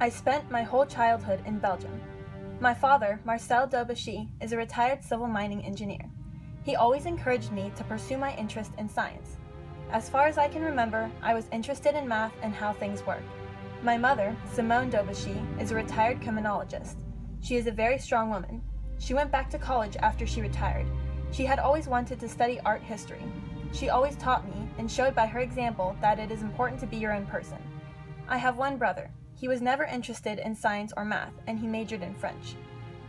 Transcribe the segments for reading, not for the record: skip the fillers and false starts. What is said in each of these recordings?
I spent my whole childhood in Belgium. My father, Marcel Daubechies, is a retired civil mining engineer. He always encouraged me to pursue my interest in science. As far as I can remember, I was interested in math and how things work. My mother, Simone Daubechies, is a retired criminologist. She is a very strong woman. She went back to college after she retired. She had always wanted to study art history. She always taught me and showed by her example that it is important to be your own person. I have one brother. He was never interested in science or math, and he majored in French.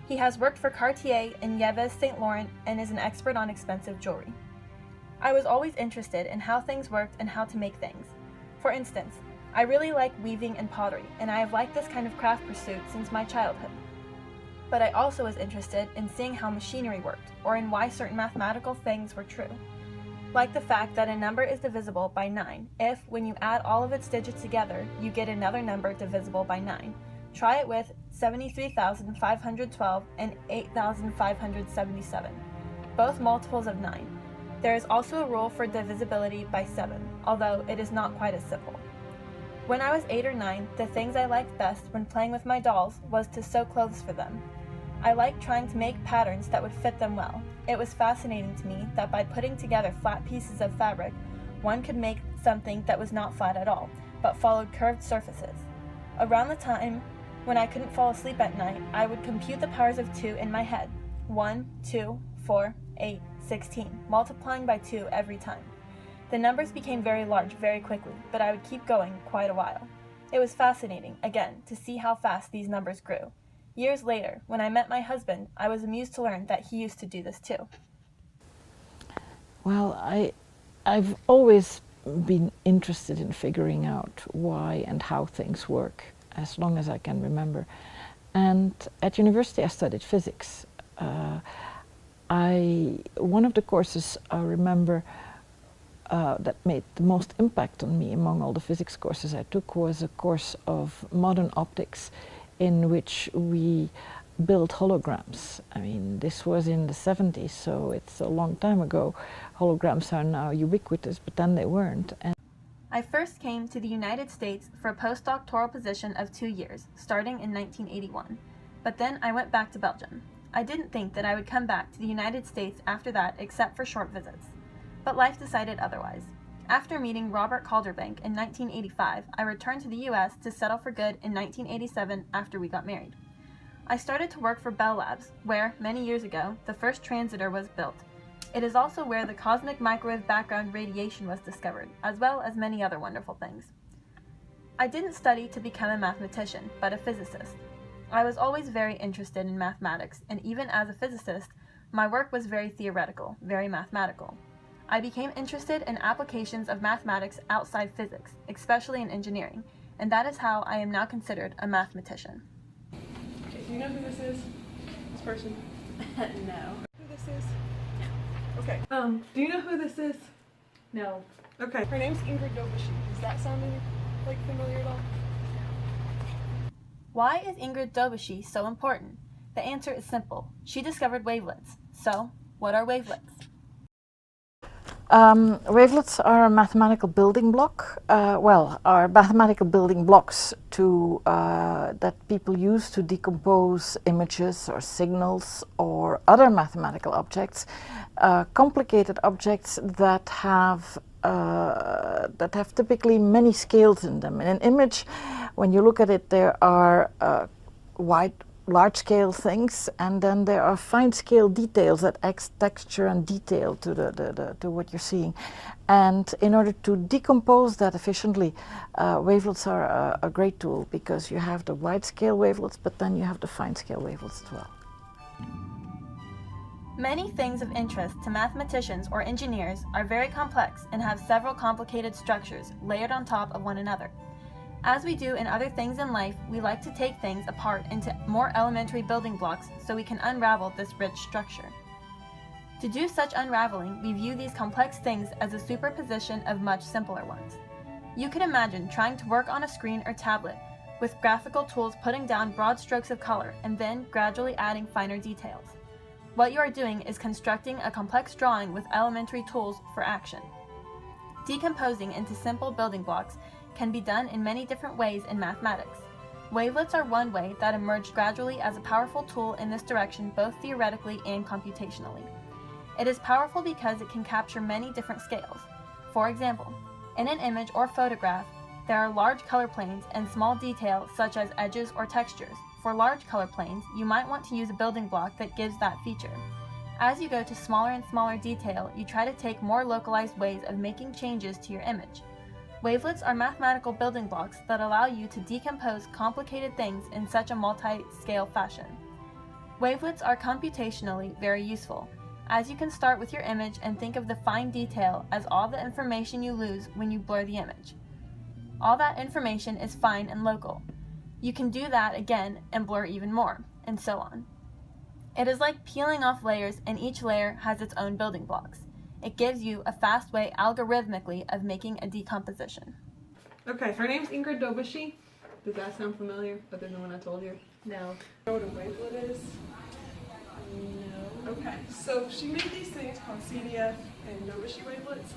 He has worked for Cartier and Yves Saint Laurent and is an expert on expensive jewelry. I was always interested in how things worked and how to make things. For instance, I really like weaving and pottery, and I have liked this kind of craft pursuit since my childhood. But I also was interested in seeing how machinery worked, or in why certain mathematical things were true. Like the fact that a number is divisible by 9 if, when you add all of its digits together, you get another number divisible by 9. Try it with 73,512 and 8,577, both multiples of 9. There is also a rule for divisibility by 7, although it is not quite as simple. When I was 8 or 9, the things I liked best when playing with my dolls was to sew clothes for them. I liked trying to make patterns that would fit them well. It was fascinating to me that by putting together flat pieces of fabric, one could make something that was not flat at all, but followed curved surfaces. Around the time when I couldn't fall asleep at night, I would compute the powers of 2 in my head. 1, 2, 4, 8, 16, multiplying by 2 every time. The numbers became very large very quickly, but I would keep going quite a while. It was fascinating, again, to see how fast these numbers grew. Years later, when I met my husband, I was amused to learn that he used to do this too. Well, I've always been interested in figuring out why and how things work, as long as I can remember. And at university I studied physics. One of the courses I remember that made the most impact on me among all the physics courses I took was a course of modern optics, in which we built holograms. I mean, this was in the 70s, so it's a long time ago. Holograms are now ubiquitous, but then they weren't. And I first came to the United States for a postdoctoral position of 2 years, starting in 1981. But then I went back to Belgium. I didn't think that I would come back to the United States after that except for short visits. But life decided otherwise. After meeting Robert Calderbank in 1985, I returned to the US to settle for good in 1987 after we got married. I started to work for Bell Labs, where, many years ago, the first transitor was built. It is also where the cosmic microwave background radiation was discovered, as well as many other wonderful things. I didn't study to become a mathematician, but a physicist. I was always very interested in mathematics, and even as a physicist, my work was very theoretical, very mathematical. I became interested in applications of mathematics outside physics, especially in engineering, and that is how I am now considered a mathematician. Okay, do you know who this is? This person? No. Who this is? No. Okay. Do you know who this is? No. Okay. Her name's Ingrid Daubechies. Does that sound familiar at all? Why is Ingrid Daubechies so important? The answer is simple. She discovered wavelets. So, what are wavelets? Wavelets are a mathematical building block. Are mathematical building blocks that people use to decompose images or signals or other mathematical objects, complicated objects that have typically many scales in them. In an image, when you look at it, there are large-scale things, and then there are fine-scale details that add texture and detail to what you're seeing. And in order to decompose that efficiently, wavelets are a great tool, because you have the wide-scale wavelets, but then you have the fine-scale wavelets as well. Many things of interest to mathematicians or engineers are very complex and have several complicated structures layered on top of one another. As we do in other things in life, we like to take things apart into more elementary building blocks so we can unravel this rich structure. To do such unraveling, we view these complex things as a superposition of much simpler ones. You can imagine trying to work on a screen or tablet with graphical tools, putting down broad strokes of color and then gradually adding finer details. What you are doing is constructing a complex drawing with elementary tools for action. Decomposing into simple building blocks can be done in many different ways in mathematics. Wavelets are one way that emerged gradually as a powerful tool in this direction both theoretically and computationally. It is powerful because it can capture many different scales. For example, in an image or photograph, there are large color planes and small detail such as edges or textures. For large color planes, you might want to use a building block that gives that feature. As you go to smaller and smaller detail, you try to take more localized ways of making changes to your image. Wavelets are mathematical building blocks that allow you to decompose complicated things in such a multi-scale fashion. Wavelets are computationally very useful, as you can start with your image and think of the fine detail as all the information you lose when you blur the image. All that information is fine and local. You can do that again and blur even more, and so on. It is like peeling off layers, and each layer has its own building blocks. It gives you a fast way algorithmically of making a decomposition. Okay, her name's Ingrid Daubechies. Does that sound familiar, other than what I told you? No. You know what a wavelet is? No. Okay, so she made these things called CDF and Daubechies wavelets.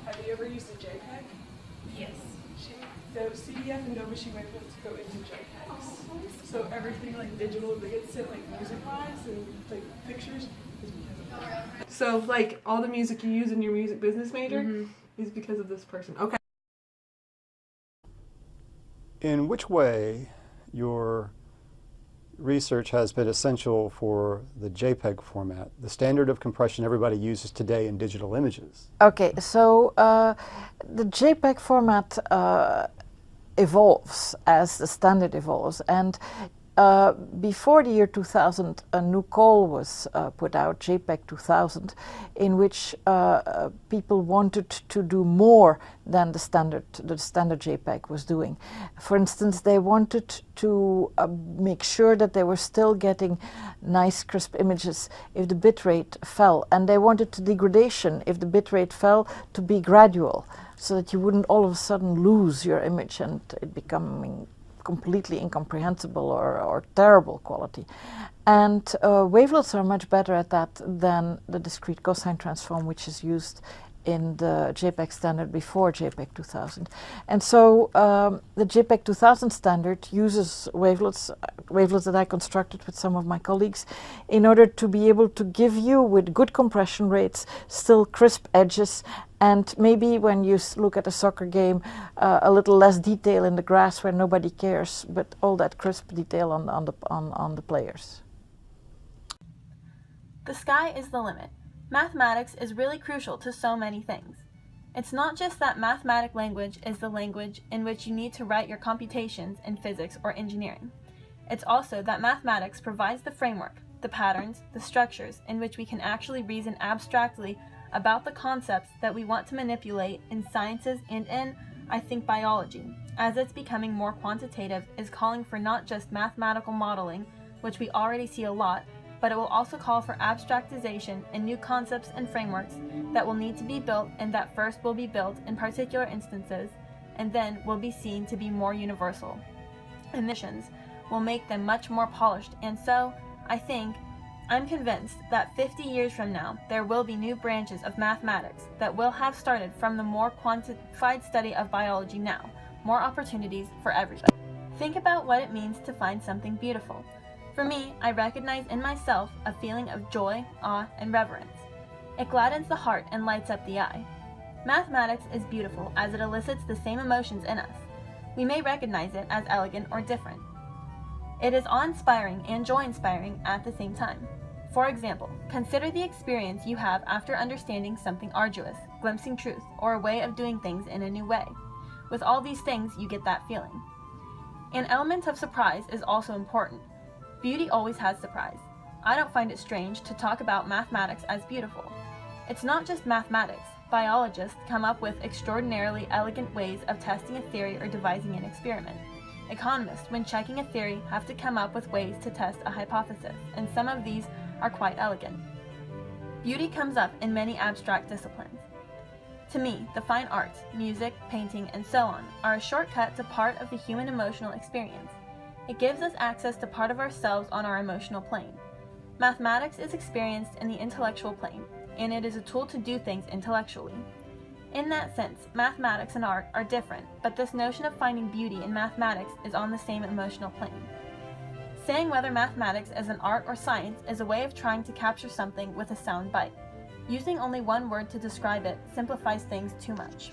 Have you ever used a JPEG? Yes. Those CDF and Daubechies wavelets go into JPEGs. So everything like digital that gets sent like music-wise and like pictures is because of that. So like all the music you use in your music business major is because of this person. Okay. In which way your research has been essential for the JPEG format, the standard of compression everybody uses today in digital images? Okay, so the JPEG format evolves as the standard evolves, and before the year 2000, a new call was put out, JPEG 2000, in which people wanted to do more than the standard JPEG was doing. For instance, they wanted to make sure that they were still getting nice, crisp images if the bitrate fell, and they wanted the degradation, if the bitrate fell, to be gradual, so that you wouldn't all of a sudden lose your image and it becoming completely incomprehensible or terrible quality. And wavelets are much better at that than the discrete cosine transform, which is used in the JPEG standard before JPEG 2000. And so the JPEG 2000 standard uses wavelets that I constructed with some of my colleagues in order to be able to give you, with good compression rates, still crisp edges, and maybe when you look at a soccer game, a little less detail in the grass where nobody cares, but all that crisp detail on the players. The sky is the limit. Mathematics is really crucial to so many things. It's not just that mathematic language is the language in which you need to write your computations in physics or engineering. It's also that mathematics provides the framework, the patterns, the structures in which we can actually reason abstractly about the concepts that we want to manipulate in sciences and in, I think, biology, as it's becoming more quantitative, is calling for not just mathematical modeling, which we already see a lot, but it will also call for abstractization and new concepts and frameworks that will need to be built, and that first will be built in particular instances and then will be seen to be more universal. Emissions will make them much more polished, and so, I'm convinced that 50 years from now, there will be new branches of mathematics that will have started from the more quantified study of biology now, more opportunities for everybody. Think about what it means to find something beautiful. For me, I recognize in myself a feeling of joy, awe, and reverence. It gladdens the heart and lights up the eye. Mathematics is beautiful as it elicits the same emotions in us. We may recognize it as elegant or different. It is awe-inspiring and joy-inspiring at the same time. For example, consider the experience you have after understanding something arduous, glimpsing truth, or a way of doing things in a new way. With all these things, you get that feeling. An element of surprise is also important. Beauty always has surprise. I don't find it strange to talk about mathematics as beautiful. It's not just mathematics. Biologists come up with extraordinarily elegant ways of testing a theory or devising an experiment. Economists, when checking a theory, have to come up with ways to test a hypothesis, and some of these are quite elegant. Beauty comes up in many abstract disciplines. To me, the fine arts, music, painting, and so on, are a shortcut to part of the human emotional experience. It gives us access to part of ourselves on our emotional plane. Mathematics is experienced in the intellectual plane, and it is a tool to do things intellectually. In that sense, mathematics and art are different, but this notion of finding beauty in mathematics is on the same emotional plane. Saying whether mathematics is an art or science is a way of trying to capture something with a sound bite. Using only one word to describe it simplifies things too much.